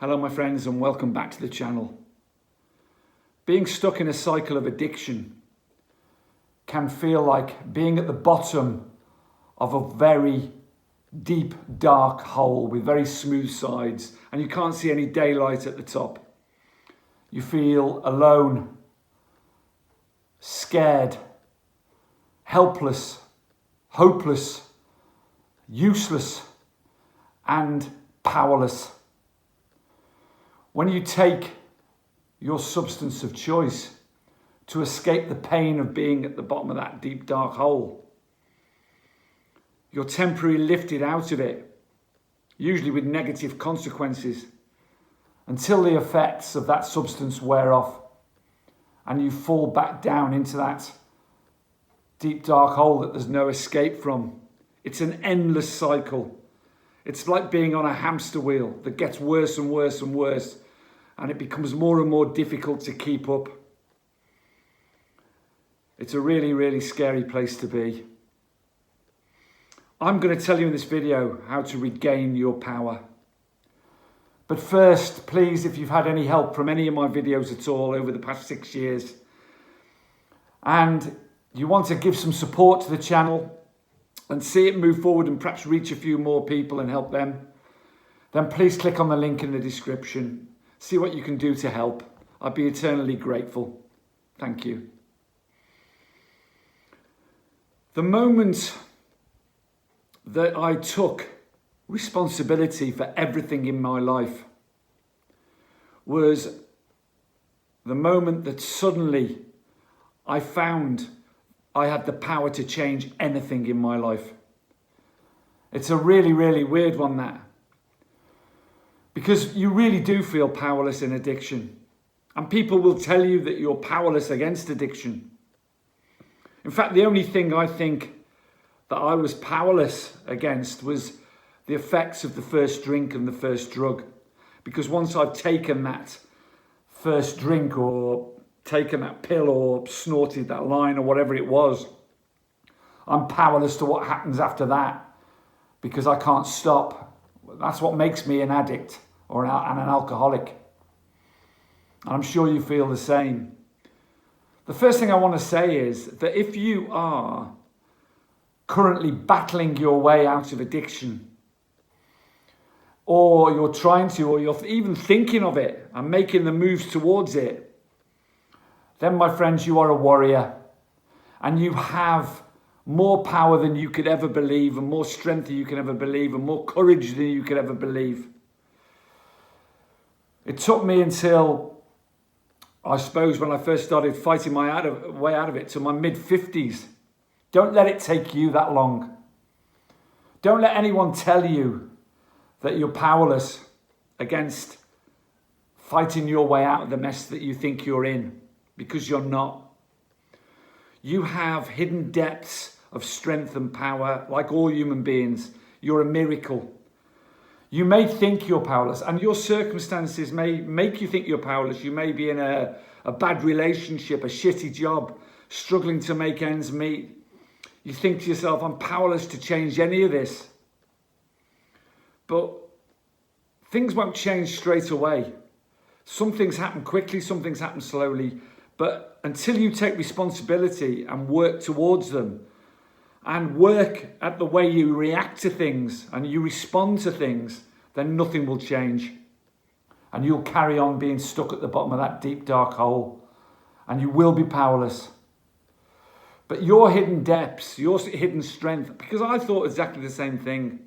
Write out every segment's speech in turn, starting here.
Hello my friends and welcome back to the channel. Being stuck in a cycle of addiction can feel like being at the bottom of a very deep, dark hole with very smooth sides and you can't see any daylight at the top. You feel alone, scared, helpless, hopeless, useless and powerless. When you take your substance of choice to escape the pain of being at the bottom of that deep, dark hole, you're temporarily lifted out of it, usually with negative consequences, until the effects of that substance wear off and you fall back down into that deep, dark hole that there's no escape from. It's an endless cycle. It's like being on a hamster wheel that gets worse and worse and worse, and it becomes more and more difficult to keep up. It's a really, really scary place to be. I'm going to tell you in this video how to regain your power. But first, please, if you've had any help from any of my videos at all over the past 6 years, and you want to give some support to the channel and see it move forward and perhaps reach a few more people and help them, then please click on the link in the description. See what you can do to help. I'd be eternally grateful. Thank you. The moment that I took responsibility for everything in my life was the moment that suddenly I found I had the power to change anything in my life. It's a really, really weird one, that. Because you really do feel powerless in addiction. And people will tell you that you're powerless against addiction. In fact, the only thing I think that I was powerless against was the effects of the first drink and the first drug. Because once I've taken that first drink or taken that pill or snorted that line or whatever it was, I'm powerless to what happens after that because I can't stop. That's what makes me an addict or an alcoholic. And I'm sure you feel the same. The first thing I want to say is that if you are currently battling your way out of addiction, or you're trying to, or you're even thinking of it and making the moves towards it, then my friends, you are a warrior and you have more power than you could ever believe, and more strength than you could ever believe, and more courage than you could ever believe. It took me until, I suppose, when I first started fighting my way out of it, to my mid-50s. Don't let it take you that long. Don't let anyone tell you that you're powerless against fighting your way out of the mess that you think you're in, because you're not. You have hidden depths of strength and power, like all human beings. You're a miracle. You may think you're powerless, and your circumstances may make you think you're powerless. You may be in a bad relationship, a shitty job, struggling to make ends meet. You think to yourself, I'm powerless to change any of this. But things won't change straight away. Some things happen quickly, some things happen slowly. But until you take responsibility and work towards them, and work at the way you react to things and you respond to things, then nothing will change. And you'll carry on being stuck at the bottom of that deep, dark hole. And you will be powerless. But your hidden depths, your hidden strength, because I thought exactly the same thing.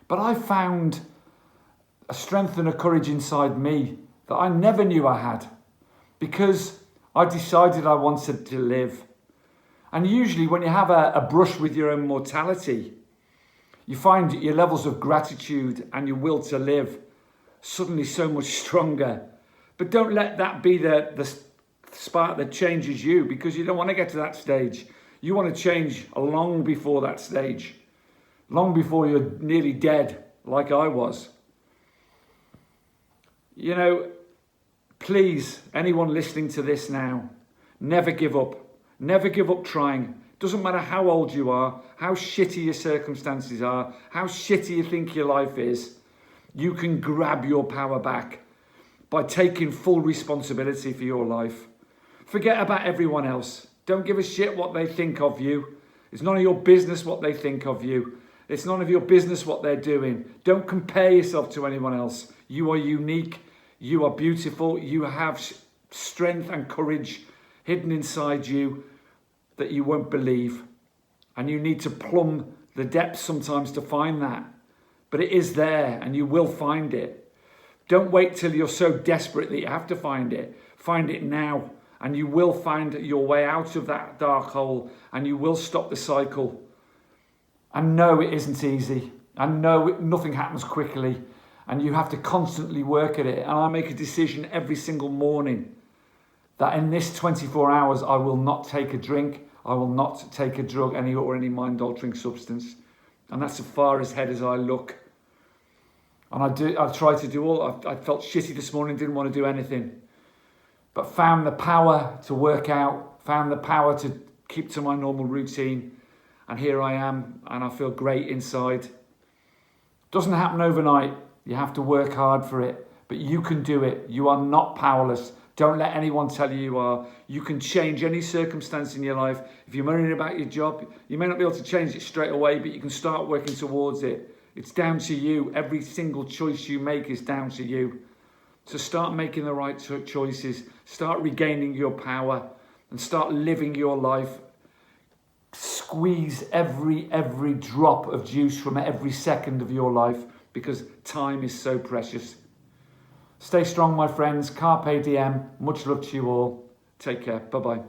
But I found a strength and a courage inside me that I never knew I had. Because I decided I wanted to live. And usually when you have a brush with your own mortality, you find your levels of gratitude and your will to live suddenly so much stronger. But don't let that be the spark that changes you, because you don't want to get to that stage. You want to change long before that stage, long before you're nearly dead, like I was. You know, please, anyone listening to this now, never give up. Never give up trying. Doesn't matter how old you are, how shitty your circumstances are, how shitty you think your life is. You can grab your power back by taking full responsibility for your life. Forget about everyone else. Don't give a shit what they think of you. It's none of your business what they think of you. It's none of your business what they're doing. Don't compare yourself to anyone else. You are unique. You are beautiful. You have strength and courage hidden inside you that you won't believe. And you need to plumb the depths sometimes to find that. But it is there and you will find it. Don't wait till you're so desperate that you have to find it. Find it now. And you will find your way out of that dark hole, and you will stop the cycle. And no, it isn't easy. And no, nothing happens quickly. And you have to constantly work at it. And I make a decision every single morning that in this 24 hours, I will not take a drink. I will not take a drug or any mind-altering substance. And that's as far ahead as I look. And I try to do all. I felt shitty this morning, didn't want to do anything. But found the power to work out, found the power to keep to my normal routine. And here I am, and I feel great inside. Doesn't happen overnight. You have to work hard for it. But you can do it. You are not powerless. Don't let anyone tell you you are. You can change any circumstance in your life. If you're worrying about your job, you may not be able to change it straight away, but you can start working towards it. It's down to you. Every single choice you make is down to you. So start making the right choices, start regaining your power, and start living your life. Squeeze every drop of juice from every second of your life, because time is so precious. Stay strong, my friends. Carpe diem. Much love to you all. Take care. Bye-bye.